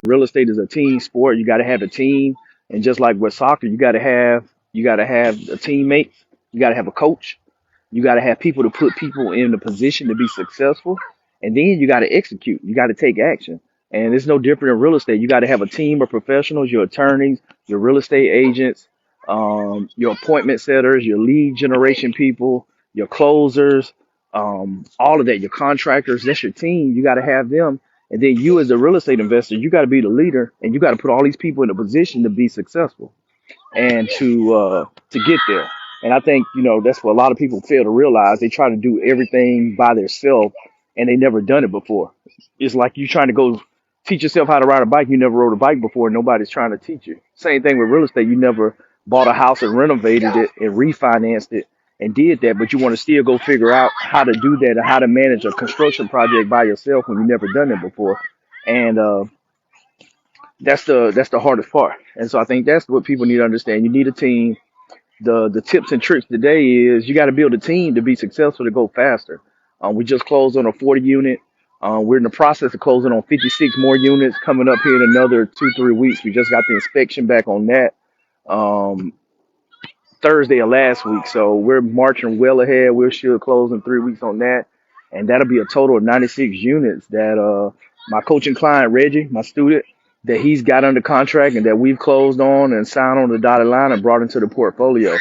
Real estate is a team sport. You got to have a team, and just like with soccer, you got to have a teammate. You got to have a coach. You got to have people to put people in a position to be successful, and then you got to execute. You got to take action, and it's no different in real estate. You got to have a team of professionals, your attorneys, your real estate agents, your appointment setters, your lead generation people, your closers, all of that, your contractors. That's your team. You got to have them, and then you as a real estate investor, you got to be the leader, and you got to put all these people in a position to be successful and to get there. And I think that's what a lot of people fail to realize. They try to do everything by themselves, and they never done it before. It's like you trying to go teach yourself how to ride a bike. You never rode a bike before. And nobody's trying to teach you. Same thing with real estate. You never bought a house and renovated it and refinanced it and did that, but you want to still go figure out how to do that and how to manage a construction project by yourself when you've never done it before. And that's the hardest part. And so I think that's what people need to understand. You need a team. The tips and tricks today is you got to build a team to be successful to go faster. We just closed on a 40 unit. We're in the process of closing on 56 more units coming up here in another 2-3 weeks. We just got the inspection back on that um, Thursday of last week, so we're marching well ahead. We should close in 3 weeks on that, and that'll be a total of 96 units that my coaching client Reggie, my student, that he's got under contract and that we've closed on and signed on the dotted line and brought into the portfolio.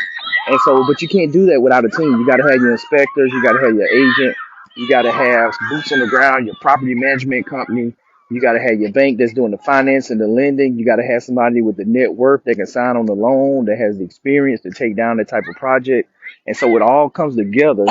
And so, but you can't do that without a team. You got to have your inspectors, you got to have your agent, you got to have boots on the ground, your property management company. You got to have your bank that's doing the finance and the lending. You got to have somebody with the net worth that can sign on the loan, that has the experience to take down that type of project. And so it all comes together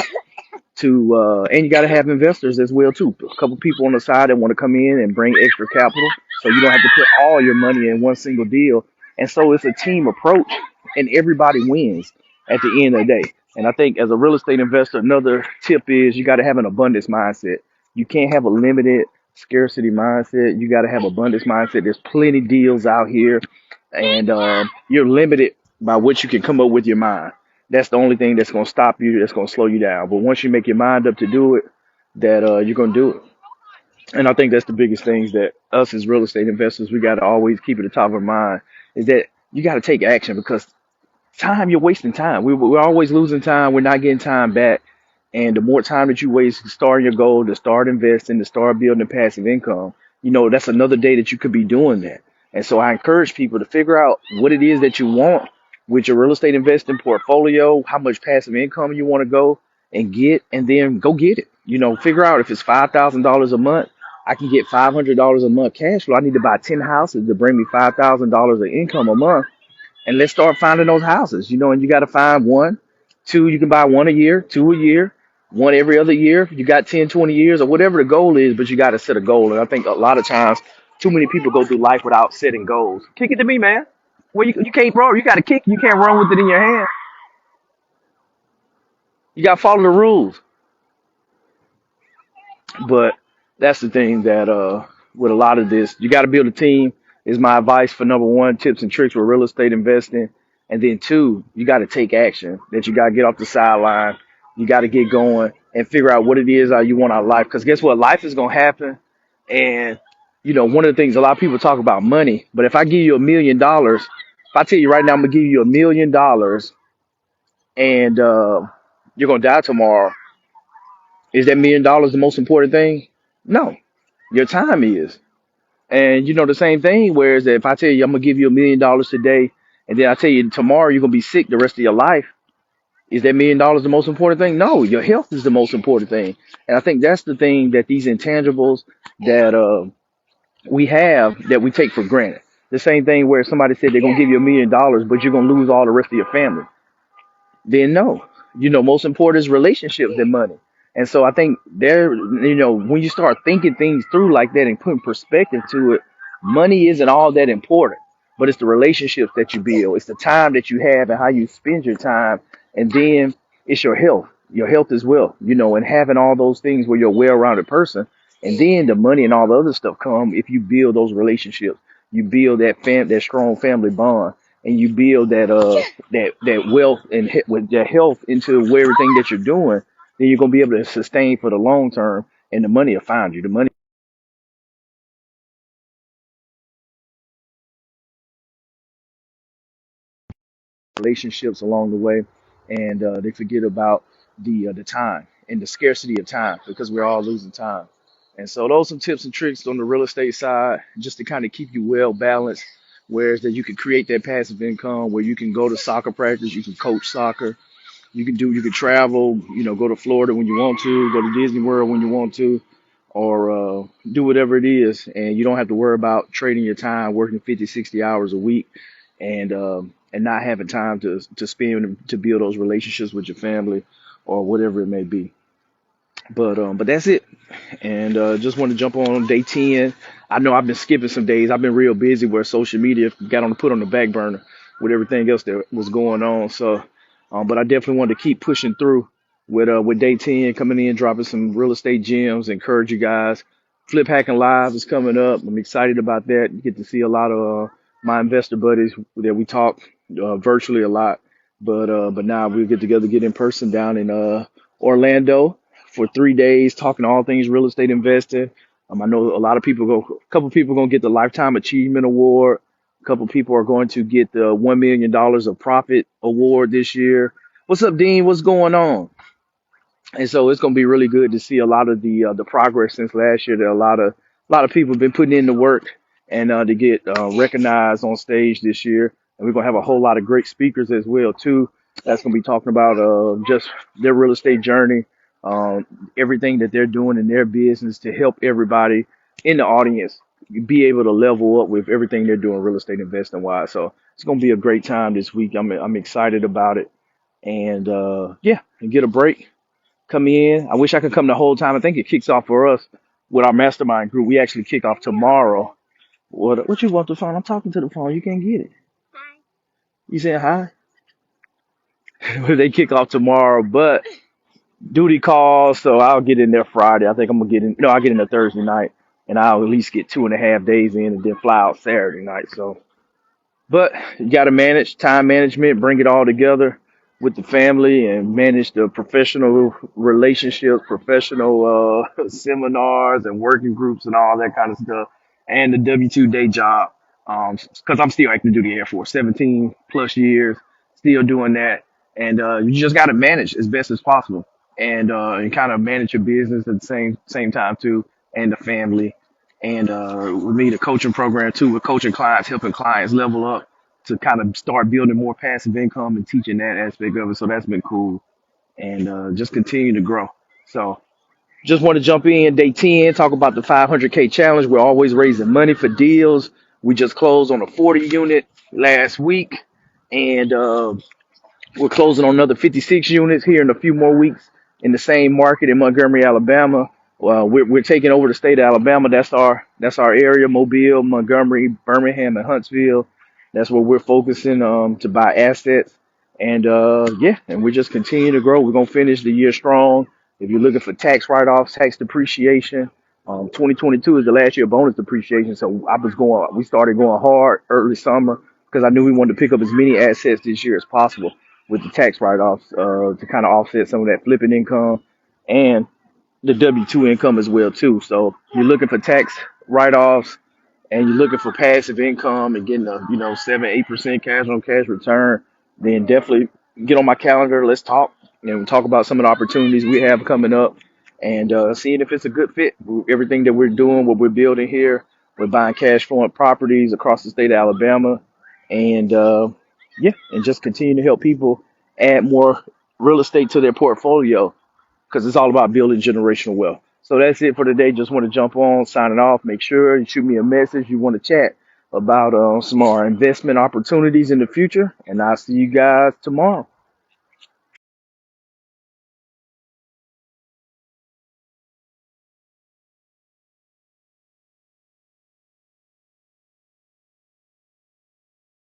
and you got to have investors as well too. A couple people on the side that want to come in and bring extra capital, so you don't have to put all your money in one single deal. And so it's a team approach, and everybody wins at the end of the day. And I think as a real estate investor, another tip is you got to have an abundance mindset. You can't have a limited scarcity mindset. You got to have abundance mindset. There's plenty deals out here, and you're limited by what you can come up with your mind. That's the only thing that's going to stop you, that's going to slow you down. But once you make your mind up to do it, that you're going to do it. And I think that's the biggest things that us as real estate investors, we got to always keep at the top of our mind is that you got to take action, because you're wasting time. We're always losing time. We're not getting time back. And the more time that you waste to start your goal, to start investing, to start building passive income, that's another day that you could be doing that. And so I encourage people to figure out what it is that you want with your real estate investing portfolio, how much passive income you want to go and get, and then go get it. Figure out if it's $5,000 a month, I can get $500 a month cash flow. I need to buy 10 houses to bring me $5,000 of income a month. And let's start finding those houses, and you got to find one, two, you can buy one a year, two a year, one every other year. You got 10, 20 years or whatever the goal is, but you got to set a goal. And I think a lot of times too many people go through life without setting goals. Kick it to me, man. Well, you can't run. You got to kick. You can't run with it in your hand. You got to follow the rules. But that's the thing that with a lot of this, you got to build a team. Is my advice for number one, tips and tricks with real estate investing. And then two, you got to take action. That you got to get off the sideline. You got to get going and figure out what it is you want out of life. Because guess what? Life is going to happen. And, one of the things a lot of people talk about money. But if I give you $1 million, if I tell you right now, I'm going to give you $1 million and you're going to die tomorrow, is that $1 million the most important thing? No, your time is. And the same thing, whereas if I tell you I'm gonna give you $1 million today, and then I tell you tomorrow you're gonna be sick the rest of your life, is that $1 million the most important thing? No, your health is the most important thing. And I think that's the thing that these intangibles that we have that we take for granted. The same thing where somebody said they're gonna give you $1 million, but you're gonna lose all the rest of your family. Then no, most important is relationships than money. And so I think when you start thinking things through like that and putting perspective to it, money isn't all that important, but it's the relationships that you build. It's the time that you have and how you spend your time. And then it's your health as well, and having all those things where you're a well-rounded person. And then the money and all the other stuff come if you build those relationships. You build that strong family bond, and you build that wealth and with that health into everything that you're doing. Then you're gonna be able to sustain for the long term, and the money will find you. The money relationships along the way, and they forget about the time and the scarcity of time because we're all losing time. And so those are some tips and tricks on the real estate side, just to kind of keep you well balanced. Whereas that you can create that passive income where you can go to soccer practice, you can coach soccer, you can travel, go to Florida when you want to, go to Disney World when you want to, or do whatever it is, and you don't have to worry about trading your time working 50, 60 hours a week, and not having time to spend to build those relationships with your family or whatever it may be. But that's it. And just want to jump on day 10. I know I've been skipping some days. I've been real busy where social media got on put on the back burner with everything else that was going on. So, but I definitely wanted to keep pushing through with day 10 coming in, dropping some real estate gems. Encourage you guys. Flip Hacking Live is coming up. I'm excited about that. You get to see a lot of my investor buddies that we talk virtually a lot. But now we'll get together, get in person down in Orlando for 3 days, talking all things real estate investing. I know a couple people gonna get the Lifetime Achievement Award. A couple people are going to get the $1 million of profit award this year. What's up, Dean? What's going on? And so it's going to be really good to see a lot of the progress since last year. That a lot of people have been putting in the work and to get recognized on stage this year. And we're going to have a whole lot of great speakers as well too. That's going to be talking about just their real estate journey, um, everything that they're doing in their business to help everybody in the audience be able to level up with everything they're doing real estate investing wise. So it's going to be a great time this week. I'm excited about it, and yeah, and get a break, come in. I wish I could come the whole time. I think it kicks off for us with our mastermind group. We actually kick off tomorrow. What you want the phone? I'm talking to the phone. You can't get it. You saying hi? They kick off tomorrow, but duty calls, so I'll get in there Friday. I think I'm gonna get in. No, I'll get in there Thursday night, and I'll at least get 2.5 days in, and then fly out Saturday night. So but you got to manage time management, bring it all together with the family and manage the professional relationships, professional seminars and working groups and all that kind of stuff, and the W-2 day job. Because I'm still active duty Air Force, 17 plus years, still doing that. And you just got to manage as best as possible, and kind of manage your business at the same time too, and the family. And with me, the coaching program too, with coaching clients, helping clients level up to kind of start building more passive income and teaching that aspect of it. So that's been cool, and just continue to grow. So just want to jump in day 10, talk about the 500K challenge. We're always raising money for deals. We just closed on a 40 unit last week, and we're closing on another 56 units here in a few more weeks in the same market in Montgomery, Alabama. Well, we're taking over the state of Alabama. That's our area: Mobile, Montgomery, Birmingham, and Huntsville. That's where we're focusing to buy assets. And yeah, and we're just continuing to grow. We're gonna finish the year strong. If you're looking for tax write-offs, tax depreciation, 2022 is the last year of bonus depreciation. So we started going hard early summer because I knew we wanted to pick up as many assets this year as possible with the tax write-offs to kind of offset some of that flipping income and the W-2 income as well too. So you're looking for tax write-offs and you're looking for passive income and getting a 7-8% cash on cash return, then definitely get on my calendar. Let's talk and talk about some of the opportunities we have coming up and seeing if it's a good fit. Everything that we're doing, what we're building here, we're buying cash flowing properties across the state of Alabama, and yeah, and just continue to help people add more real estate to their portfolio because it's all about building generational wealth. So that's it for today. Just want to jump on, signing off. Make sure you shoot me a message. You want to chat about some of our investment opportunities in the future. And I'll see you guys tomorrow.